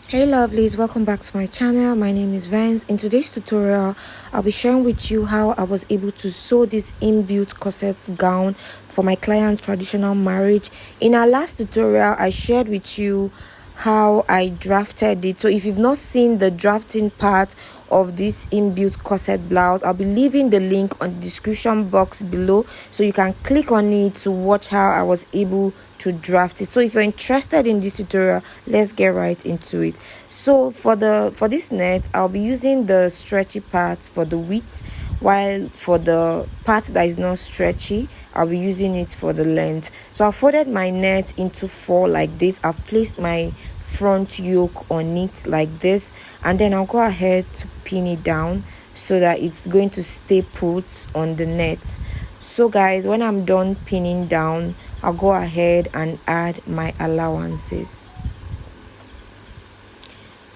Hey lovelies, welcome back to my channel. My name is Vance. In today's tutorial, I'll be sharing with you how I was able to sew this inbuilt corset gown for my client's traditional marriage. In our last tutorial, I shared with you how I drafted it. So if you've not seen the drafting part of this inbuilt corset blouse, I'll be leaving the link on the description box below so you can click on it to watch how I was able to draft it. So if you're interested in this tutorial, let's get right into it. So for this net, I'll be using the stretchy part for the width, while for the part that is not stretchy, I'll be using it for the length. So I folded my net into 4 like this. I've placed my front yoke on it like this, and then I'll go ahead to pin it down so that it's going to stay put on the net. So guys, when I'm done pinning down, I'll go ahead and add my allowances.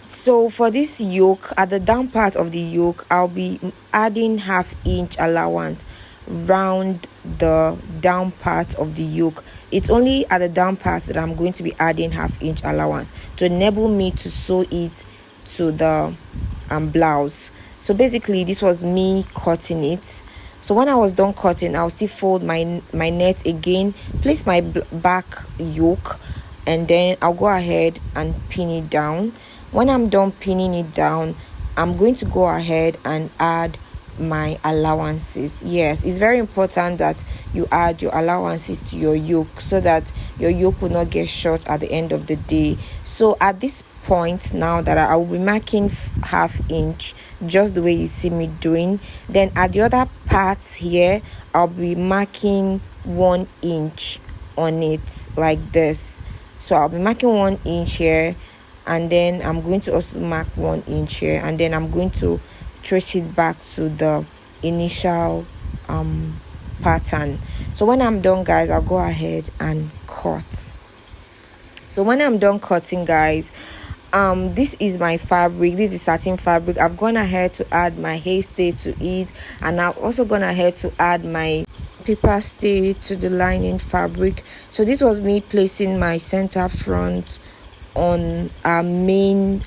So for this yoke, at the down part of the yoke, I'll be adding 1/2 inch allowance round the down part of the yoke. It's only at the down part that I'm going to be adding 1/2 inch allowance to enable me to sew it to the blouse. So basically, this was me cutting it. So when I was done cutting, I'll still fold my net again, place my back yoke, and then I'll go ahead and pin it down. When I'm done pinning it down, I'm going to go ahead and add my allowances. Yes, it's very important that you add your allowances to your yoke so that your yoke will not get short at the end of the day. So at this point now that I will be marking 1/2 inch, just the way you see me doing. Then at the other parts here, I'll be marking 1 inch on it like this. So I'll be marking 1 inch here, and then I'm going to also mark 1 inch here, and then I'm going to trace it back to the initial pattern. So when I'm done, guys, I'll go ahead and cut. So when I'm done cutting, guys, this is my fabric. This is satin fabric. I've gone ahead to add my hairstay to it, and I've also gone ahead to add my paper stay to the lining fabric. So this was me placing my center front on our main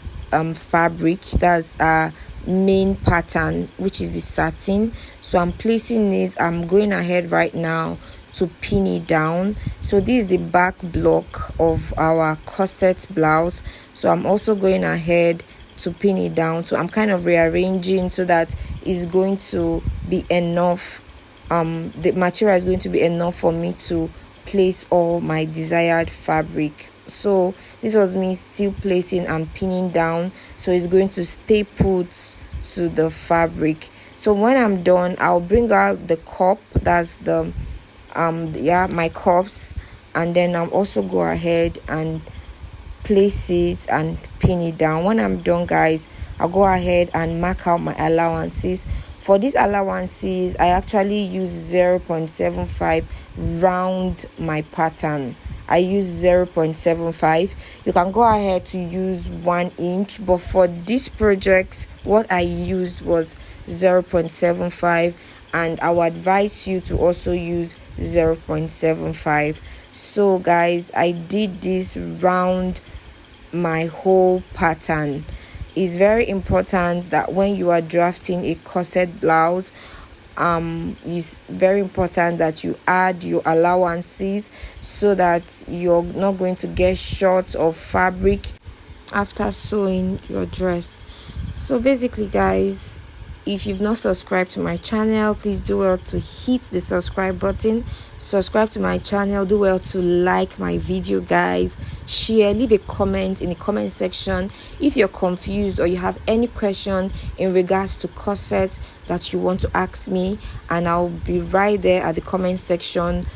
fabric, that's our main pattern, which is the satin. So I'm placing it, I'm going ahead right now to pin it down. So this is the back block of our corset blouse, so I'm also going ahead to pin it down. So I'm kind of rearranging so that it's going to be enough, the material is going to be enough for me to place all my desired fabric. So this was me still placing and pinning down, so it's going to stay put to the fabric. So when I'm done, I'll bring out the cup, that's the my cups, and then I'll also go ahead and place it and pin it down. When I'm done, guys, I'll go ahead and mark out my allowances. For these allowances, I actually use 0.75 round my pattern. I use 0.75. You can go ahead to use 1 inch, but for this project, what I used was 0.75, and I would advise you to also use 0.75. So guys, I did this round my whole pattern. It's very important that when you are drafting a corset blouse, it's very important that you add your allowances so that you're not going to get short of fabric after sewing your dress. So basically, guys, if you've not subscribed to my channel, please do well to hit the subscribe button. Subscribe to my channel. Do well to like my video, guys. Share, leave a comment in the comment section if you're confused or you have any question in regards to corset that you want to ask me, and I'll be right there at the comment section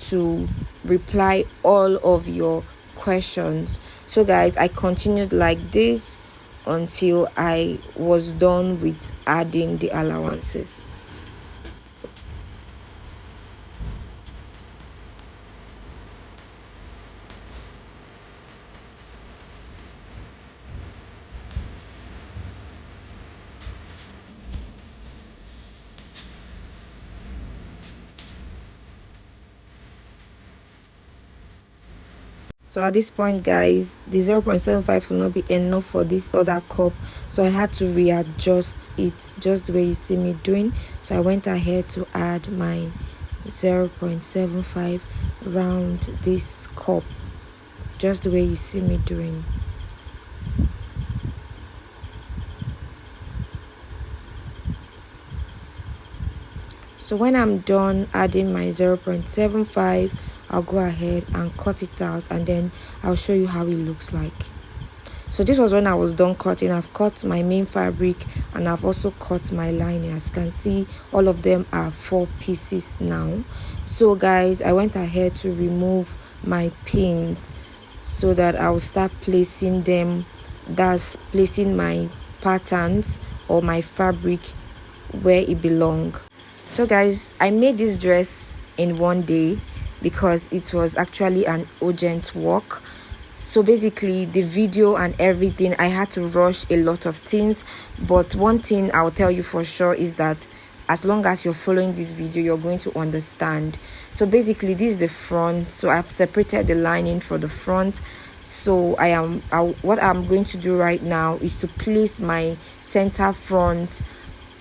to reply all of your questions. So guys, I continued like this until I was done with adding the allowances. So at this point, guys, the 0.75 will not be enough for this other cup, so I had to readjust it just the way you see me doing. So I went ahead to add my 0.75 around this cup, just the way you see me doing. So when I'm done adding my 0.75, I'll go ahead and cut it out, and then I'll show you how it looks like. So this was when I was done cutting. I've cut my main fabric and I've also cut my lining. As you can see, all of them are 4 pieces now. So guys, I went ahead to remove my pins so that I'll start placing them. That's placing my patterns or my fabric where it belongs. So guys, I made this dress in one day because it was actually an urgent work. So basically the video and everything, I had to rush a lot of things, but one thing I'll tell you for sure is that as long as you're following this video, you're going to understand. So basically this is the front. So I've separated the lining for the front. So what I'm going to do right now is to place my center front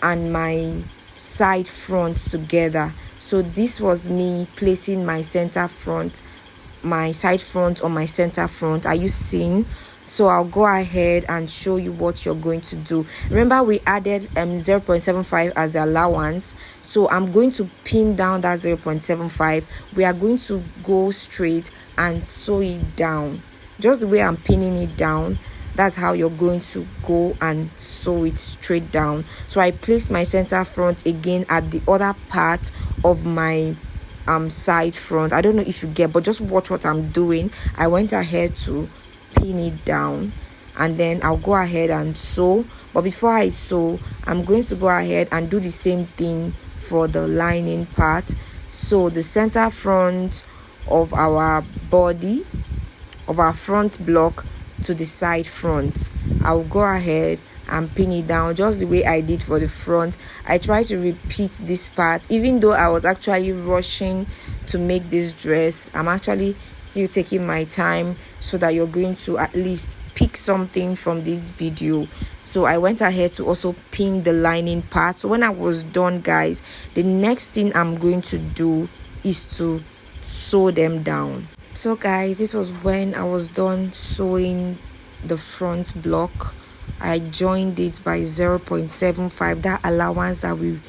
and my side front together. So this was me placing my center front, my side front on my center front. Are you seeing? So I'll go ahead and show you what you're going to do. Remember, we added 0.75 as the allowance, so I'm going to pin down that 0.75. We are going to go straight and sew it down just the way I'm pinning it down. That's how you're going to go and sew it straight down. So I placed my center front again at the other part of my side front. I don't know if you get, but just watch what I'm doing. I went ahead to pin it down, and then I'll go ahead and sew. But before I sew, I'm going to go ahead and do the same thing for the lining part. So the center front of our body, of our front block, to the side front, I'll go ahead and pin it down just the way I did for the front. I try to repeat this part, even though I was actually rushing to make this dress. I'm actually still taking my time so that you're going to at least pick something from this video. So I went ahead to also pin the lining part. So when I was done, guys, the next thing I'm going to do is to sew them down. So guys, this was when I was done sewing the front block. I joined it by 0.75. That allowance that we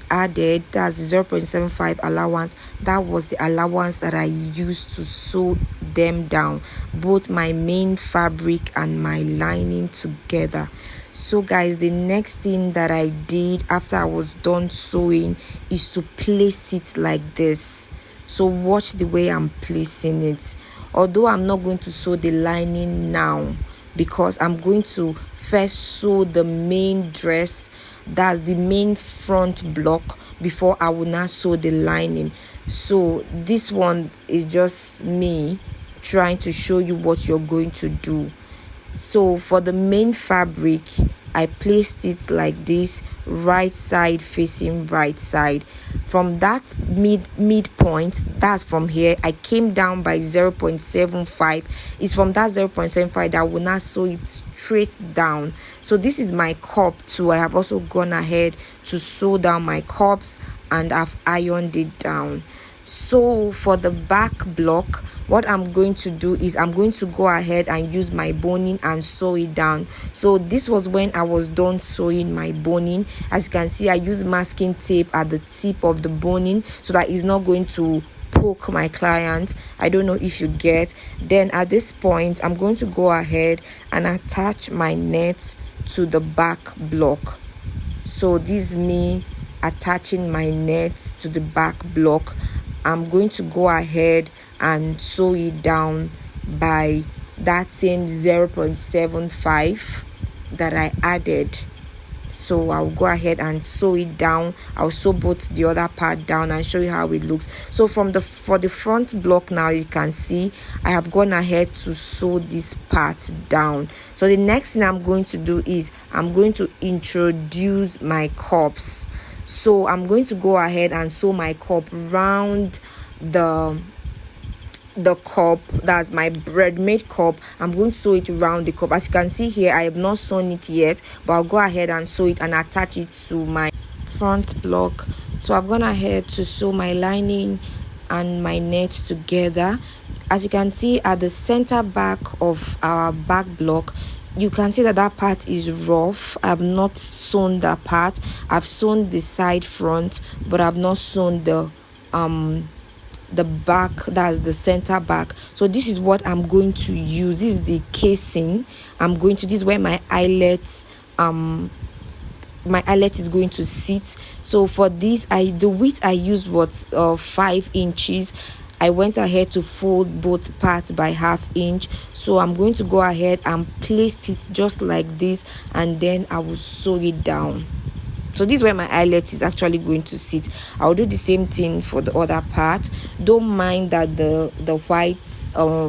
added, that's the 0.75 allowance, that was the allowance that I used to sew them down, both my main fabric and my lining together. So guys, the next thing that I did after I was done sewing is to place it like this. So watch the way I'm placing it. Although I'm not going to sew the lining now, because I'm going to first sew the main dress, that's the main front block, before I will now sew the lining. So this one is just me trying to show you what you're going to do. So for the main fabric, I placed it like this, right side facing right side. From that midpoint, that's from here, I came down by 0.75. It's from that 0.75 that I will now sew it straight down. So this is my cup too. I have also gone ahead to sew down my cups and I've ironed it down. So for the back block, what I'm going to do is I'm going to go ahead and use my boning and sew it down. So this was when I was done sewing my boning. As you can see, I use masking tape at the tip of the boning so that it's not going to poke my client. I don't know if you get. Then at this point, I'm going to go ahead and attach my net to the back block. So this is me attaching my net to the back block. I'm going to go ahead and sew it down by that same 0.75 that I added. So I'll go ahead and sew it down. I'll sew both the other part down and show you how it looks. So for the front block now, you can see I have gone ahead to sew this part down. So the next thing I'm going to do is I'm going to introduce my cups. So I'm going to go ahead and sew my cup round the the cup, that's my bread made cup. I'm going to sew it around the cup. As you can see here, I have not sewn it yet, but I'll go ahead and sew it and attach it to my front block. So I've gone ahead to sew my lining and my net together. As you can see at the center back of our back block, you can see that that part is rough. I've not sewn that part. I've sewn the side front, but I've not sewn the back, that's the center back. So this is what I'm going to use. This is the casing. This is where my eyelet is going to sit. So for this, the width I used was 5 inches. I went ahead to fold both parts by 1/2 inch. So I'm going to go ahead and place it just like this, and then I will sew it down. So this is where my eyelet is actually going to sit. I'll do the same thing for the other part. Don't mind that the white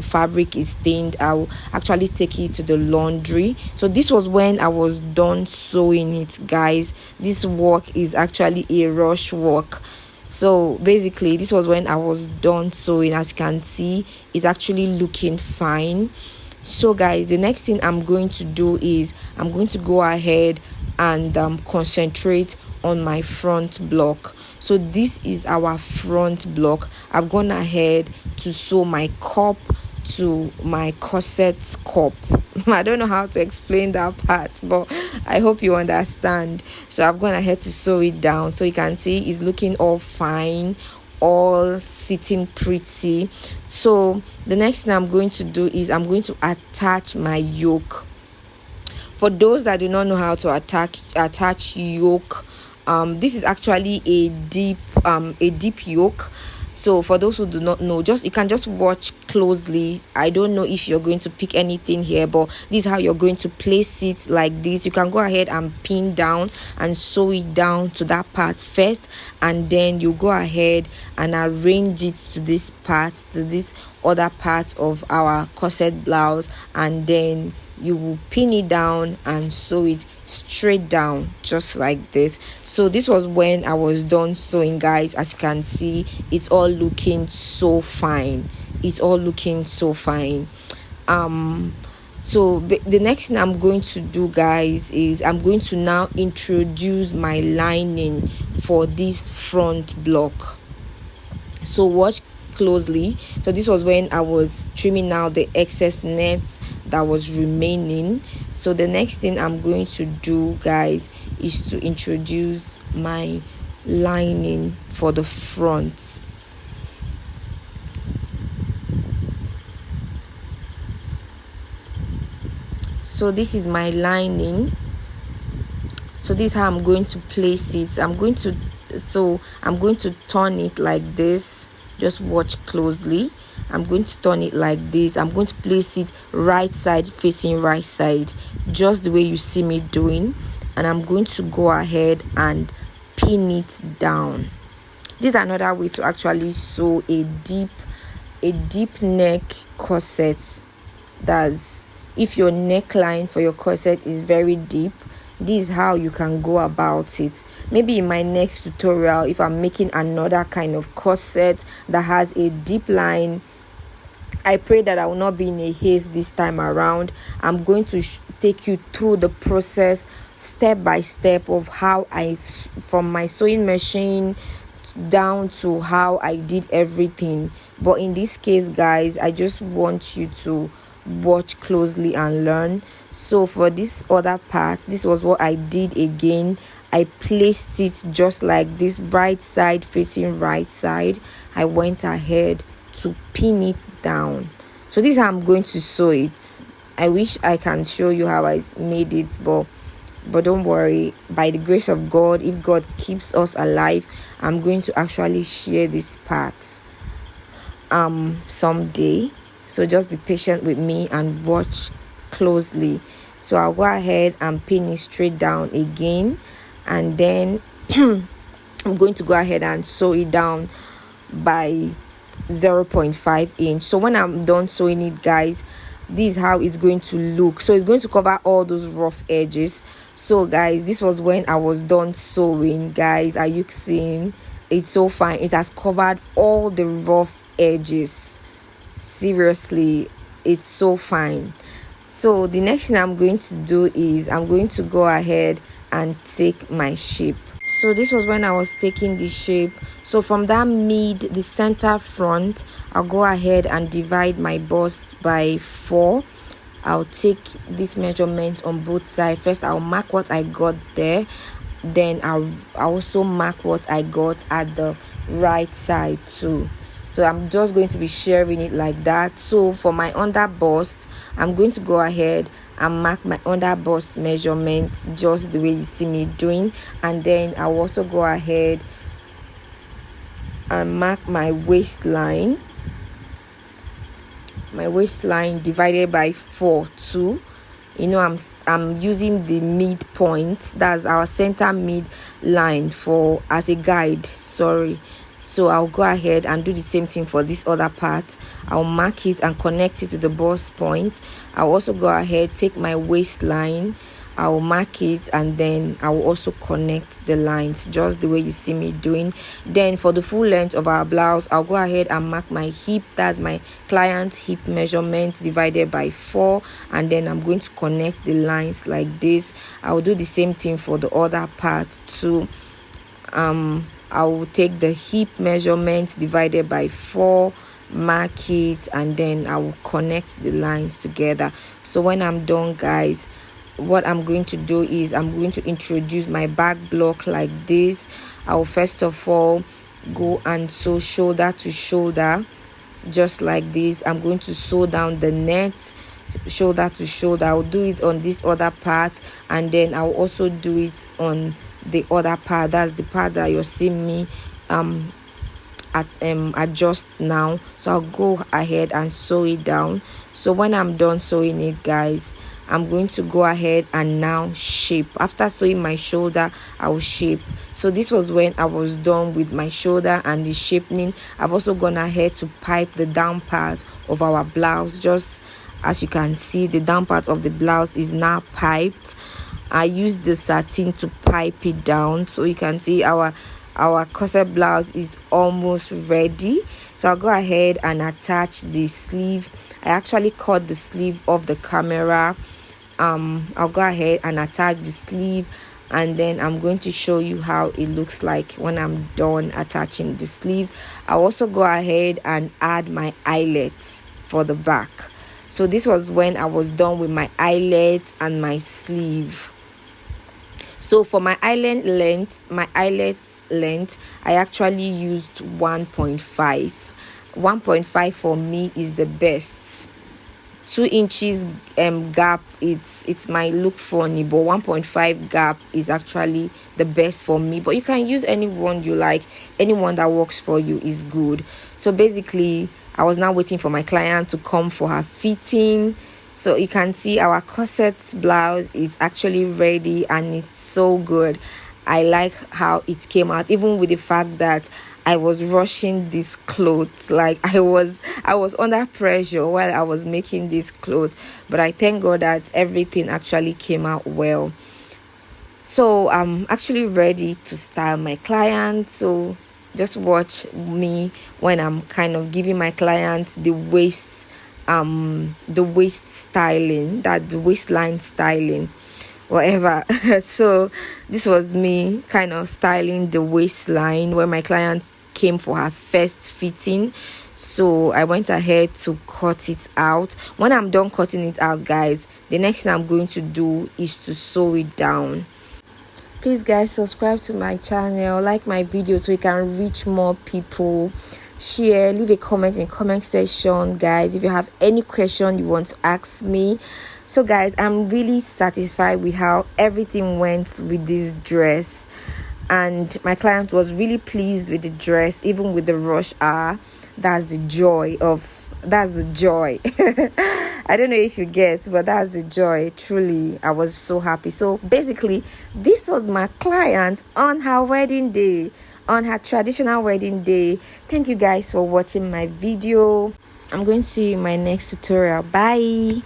fabric is stained. I'll actually take it to the laundry. So this was when I was done sewing it, guys. This work is actually a rush work. So basically this was when I was done sewing. As you can see, it's actually looking fine. So guys, the next thing I'm going to do is I'm going to go ahead and concentrate on my front block. So this is our front block. I've gone ahead to sew my cup to my corset cup. I don't know how to explain that part, but I hope you understand. So I've gone ahead to sew it down. So you can see it's looking all fine, all sitting pretty. So the next thing I'm going to do is I'm going to attach my yoke. For those that do not know how to attach yoke, this is actually a deep yoke. So for those who do not know, you can just watch closely. I don't know if you're going to pick anything here, but this is how you're going to place it, like this. You can go ahead and pin down and sew it down to that part first, and then you go ahead and arrange it to this part, to this other part of our corset blouse, and then you will pin it down and sew it straight down just like this. So this was when I was done sewing, guys. As you can see, it's all looking so fine. It's all looking so fine. So the next thing I'm going to do, guys, is I'm going to now introduce my lining for this front block. So watch closely. So this was when I was trimming out the excess nets that was remaining. So the next thing I'm going to do, guys, is to introduce my lining for the front. So this is my lining. So this is how I'm going to place it. I'm going to turn it like this. Just watch closely. I'm going to turn it like this. I'm going to place it right side facing right side, just the way you see me doing, and I'm going to go ahead and pin it down. This is another way to actually sew a deep neck corset. That's if your neckline for your corset is very deep. This is how you can go about it. Maybe in my next tutorial, if I'm making another kind of corset that has a deep line, I pray that I will not be in a haste this time around. I'm going to take you through the process step by step of how from my sewing machine down to how I did everything. But in this case, guys, I just want you to watch closely and learn. So for this other part, this was what I did again. I placed it just like this, right side facing right side. I went ahead to pin it down. So this is how I'm going to sew it. I wish I can show you how I made it, but don't worry, by the grace of God, if God keeps us alive, I'm going to actually share this part someday. So just be patient with me and watch closely. So I'll go ahead and pin it straight down again, and then I'm going to go ahead and sew it down by 0.5 inch. So when I'm done sewing it, guys, this is how it's going to look. So it's going to cover all those rough edges. So guys, this was when I was done sewing, guys. Are you seeing? It's so fine. It has covered all the rough edges. Seriously, it's so fine. So the next thing I'm going to do is I'm going to go ahead and take my shape. So this was when I was taking the shape. So from that the center front, I'll go ahead and divide my bust by 4. I'll take this measurement on both sides. First, I'll mark what I got there. Then I'll also mark what I got at the right side too. So I'm just going to be sharing it like that. So for my under bust, I'm going to go ahead and mark my under bust measurement just the way you see me doing, and then I'll also go ahead and mark my waistline divided by 4 too. You know, I'm using the midpoint, that's our center mid line, for as a guide. So I'll go ahead and do the same thing for this other part. I'll mark it and connect it to the bust point. I'll also go ahead, take my waistline, I'll mark it, and then I'll also connect the lines just the way you see me doing. Then for the full length of our blouse, I'll go ahead and mark my hip, that's my client's hip measurement divided by 4, and then I'm going to connect the lines like this. I'll do the same thing for the other part too. I will take the hip measurement divided by 4, mark it, and then I will connect the lines together. So when I'm done, guys, what I'm going to do is I'm going to introduce my back block like this. I will first of all go and sew shoulder to shoulder just like this. I'm going to sew down the net shoulder to shoulder. I'll do it on this other part, and then I'll also do it on the other part, that's the part that you're seeing me adjust now. So I'll go ahead and sew it down. So when I'm done sewing it, guys, I'm going to go ahead and now shape. After sewing my shoulder, I will shape. So this was when I was done with my shoulder and the shaping. I've also gone ahead to pipe the down part of our blouse. Just as you can see, the down part of the blouse is now piped. I used the satin to pipe it down, so you can see our corset blouse is almost ready. So I'll go ahead and attach the sleeve. I actually cut the sleeve off the camera. I'll go ahead and attach the sleeve, and then I'm going to show you how it looks like when I'm done attaching the sleeve. I'll also go ahead and add my eyelets for the back. So this was when I was done with my eyelets and my sleeve. So for my eyelet length, I actually used 1.5. 1.5 for me is the best. 2 inches gap, it might look funny, but 1.5 gap is actually the best for me. But you can use any one you like. Anyone that works for you is good. So basically, I was now waiting for my client to come for her fitting. So you can see our corset blouse is actually ready, and it's so good. I like how it came out, even with the fact that I was rushing these clothes. Like I was under pressure while I was making these clothes, but I thank God that everything actually came out well. So I'm actually ready to style my client. So just watch me when I'm kind of giving my client the waist styling, that the waistline styling, whatever. So this was me kind of styling the waistline when my client came for her first fitting. So I went ahead to cut it out. When I'm done cutting it out, guys, the next thing I'm going to do is to sew it down. Please, guys, subscribe to my channel, like my video so we can reach more people. Share, leave a comment in comment section, guys, if you have any question you want to ask me. So guys, I'm really satisfied with how everything went with this dress, and my client was really pleased with the dress, even with the rush hour. That's the joy. I don't know if you get, but that's the joy. Truly, I was so happy. So basically, this was my client on her wedding day, on her traditional wedding day. Thank you guys for watching my video. I'm going to see you in my next tutorial. Bye.